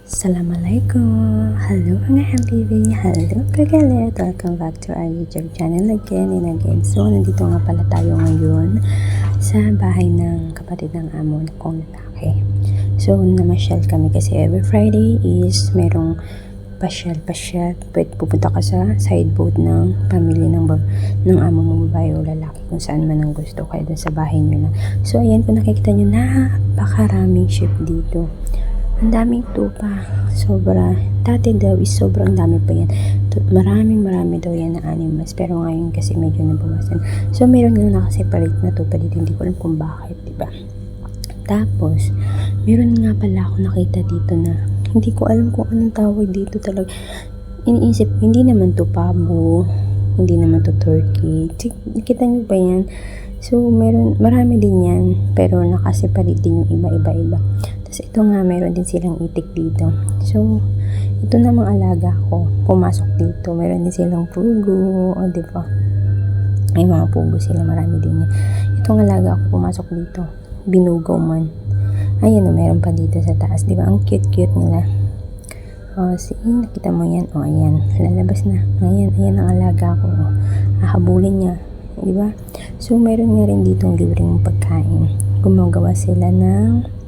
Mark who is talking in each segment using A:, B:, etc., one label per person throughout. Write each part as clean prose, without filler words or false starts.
A: Assalamualaikum. Hello mga habibi. Hello kagalit. Welcome back to our YouTube channel again and again. So, nandito nga pala tayo ngayon sa bahay ng kapatid ng amo kong lalaki. So, namasyal kami kasi every Friday is merong pasyal. Pwede pupunta ka sa side boat ng pamilya ng amo mong babae o lalaki kung saan man ang gusto kayo dun sa bahay nyo lang. So, ayan, kung nakikita nyo, napakaraming ship dito. Ang daming tupa. Sobra. Dati daw is sobrang dami pa yan. Marami daw yan na animals. Pero ngayon kasi medyo nabawasan. So, meron nga nakaseparate na tupa dito. Hindi ko alam kung bakit, diba? Tapos, meron nga pala ako nakita dito na hindi ko alam kung anong tawag dito talaga. Iniisip, hindi naman to pabo. Hindi naman to turkey. Nakita nyo ba yan? So, marami din yan. Pero nakaseparate din yung iba-iba. Tapos ito nga, meron din silang itik dito. So, ito namang alaga ko. Pumasok dito. Meron din silang pugo. O, diba? Ay, mga pugo sila. Marami din yan. Itong alaga ko, pumasok dito. Binugaw man. Ayan o, meron pa dito sa taas. Diba? Ang cute-cute nila. O, nakita mo yan. O, ayan. Lalabas na. Ayan ang alaga ko. O, hahabulin niya. Diba? So, meron nga rin ditong libreng pagkain. Gumagawa sila ng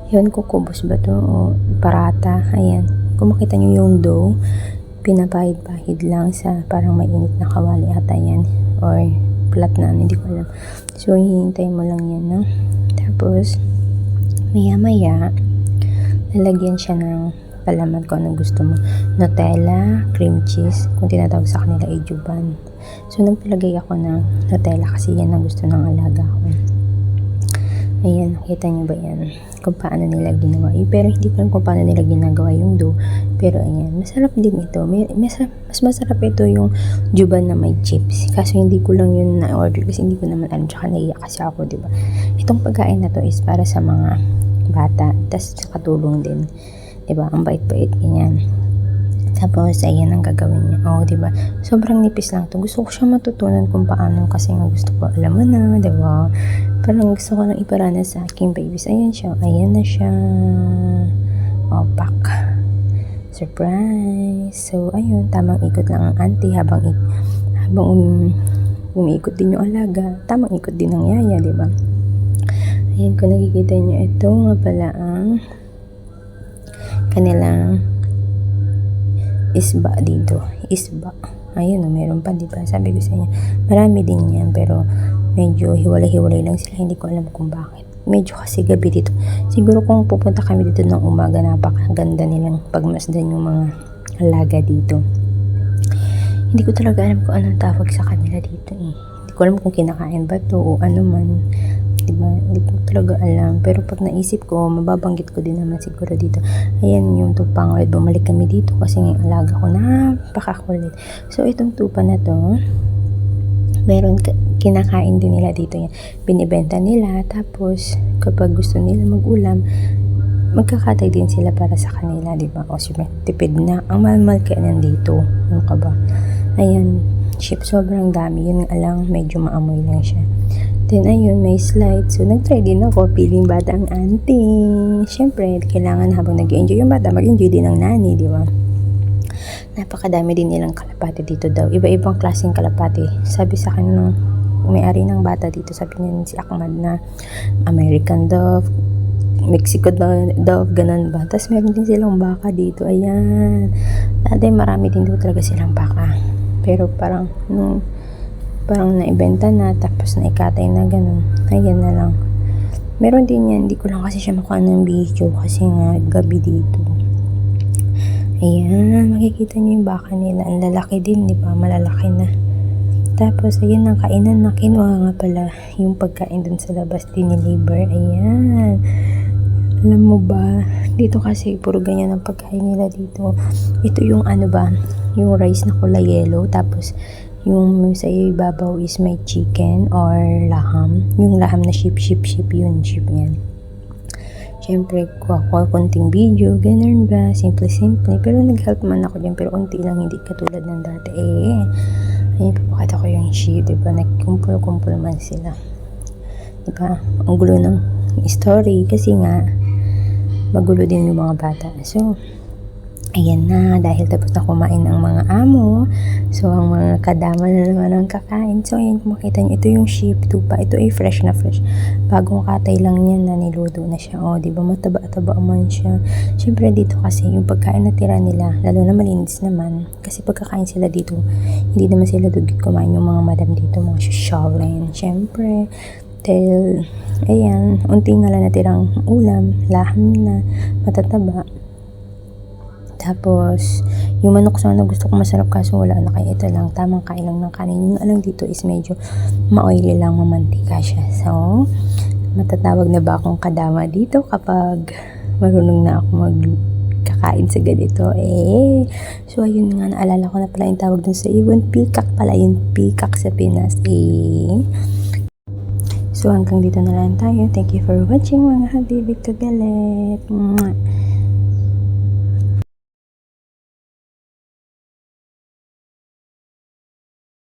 A: yun, kukubos ba to o parata. Ayan, kung makita nyo yung dough, pinapahid-pahid lang sa parang mainit na kawali ata yan or flat na, hindi ko alam. So, hihintay mo lang yan, no? Tapos, maya lalagyan siya ng palaman ko anong gusto mo. Nutella, cream cheese, kung tinatawag sa kanila ay juban. So, nagpalagay ako ng Nutella kasi yan ang gusto ng alaga ko. Ayan, nakita nyo ba yan? Kung paano nila ginawa. Pero hindi ko alam kung paano nila ginagawa yung dough. Pero ayan, masarap din ito. Mas masarap ito yung juban na may chips. Kaso hindi ko lang yun na-order kasi hindi ko naman alam. Tsaka naiyak kasi ako, diba? Itong pagkain na to is para sa mga bata. Tapos sa katulong din. Diba? Ang bait-bait, ganyan. Tapos, ayan ang gagawin niya. Oh, diba? Sobrang nipis lang to. Gusto ko siya matutunan kung paano kasi nga gusto ko, alam mo na, diba? Parang gusto ko nang iparana sa aking babies. Ayan siya. Ayan na siya. Oh, pak. Surprise. So, ayun. Tamang ikot lang ang auntie habang umiikot din yung alaga. Tamang ikot din ang yaya, diba? Ayan, kung nakikita niyo, ito nga pala ang kanilang isba dito. Isba. Ayun o, meron pa, diba? Sabi ko sa inyo, marami din yan, pero medyo hiwalay-hiwalay lang sila. Hindi ko alam kung bakit. Medyo kasi gabi dito. Siguro kung pupunta kami dito ng umaga, napakaganda nilang pagmasdan yung mga alaga dito. Hindi ko talaga alam kung anong tawag sa kanila dito eh. Hindi ko alam kung kinakain ba to o ano man. Diba? Hindi ko talaga alam. Pero pag naisip ko, mababanggit ko din naman siguro dito. Ayan yung tupang ulit. Bumalik kami dito kasi yung alaga ko napakakulit. So, itong tupa na to, meron kinakain din nila dito yan. Binibenta nila. Tapos, kapag gusto nila mag-ulam, magkakatay din sila para sa kanila. Diba? O, tipid na. Ang mahal-mahal kaya nandito. Ano ka ba? Ayan. Ship, sobrang dami. Yun alang, medyo maamoy lang siya. Then, ayun, may slide. So, nag-try din ako. Piling bata ang auntie. Siyempre, kailangan habang nag-enjoy yung bata, mag-enjoy din ang nani, di ba? Napakadami din nilang kalapati dito daw. Iba-ibang klaseng kalapati. Sabi sa akin nung may-ari ng bata dito, sabi niya si Ahmad na American Dove, Mexico Dove, ganun ba? Tapos, meron din silang baka dito. Ayan. Dati, marami din dito talaga silang baka. Pero parang, parang naibenta na, tapos naikatay na ganun. Ayan na lang. Meron din yan, hindi ko lang kasi siya makuha ng video kasi nga gabi dito. Ayan, makikita nyo yung baka nila. Ang lalaki din, di ba? Malalaki na. Tapos, ayan ang kainan na kinuha nga pala yung pagkain dun sa labas diniliver. Ayan. Alam mo ba, dito kasi puro ganyan ang pagkain nila dito. Ito yung ano ba, yung rice na kulay yellow, tapos yung sa ibabaw is may chicken or laham. Yung laham na ship yun, ship yan. Siyempre, kuha ko konting video, ganun ba, simple. Pero nag-help man ako dyan, pero unti lang, hindi katulad ng dati. Ayun, papakita ko yung ship, diba, nagkumpul-kumpul man sila. Diba, ang gulo ng story, kasi nga, magulo din yung mga bata. So, ayan na, dahil tapos na kumain ang mga amo. So, ang mga kadama na naman ang kakain. So, ayan, kung makita nyo, ito yung sheep tupa. Ito ay fresh na fresh. Bagong katay lang yan na niluto na siya. O, diba, mataba-taba man siya. Siyempre, dito kasi, yung pagkain na tira nila, lalo na malinis naman. Kasi pagkakain sila dito, hindi naman sila dugit kumain yung mga madam dito, mga shawlin. Siyempre, dahil, ayan, unti nga lang natirang ulam, laham na, matataba. Tapos, yung manok sana gusto ko masarap kaso wala na, kaya ito lang, tamang kain lang ng kanin. Yung alam dito is medyo ma-oily lang, mamantika siya. So, matatawag na ba akong kadama dito kapag marunong na ako magkakain sa ganito? So ayun nga, naalala ko na pala yung tawag dun sa ibon, peacock pala, yung peacock sa Pinas. So hanggang dito na lang tayo. Thank you for watching mga habibig kagalit.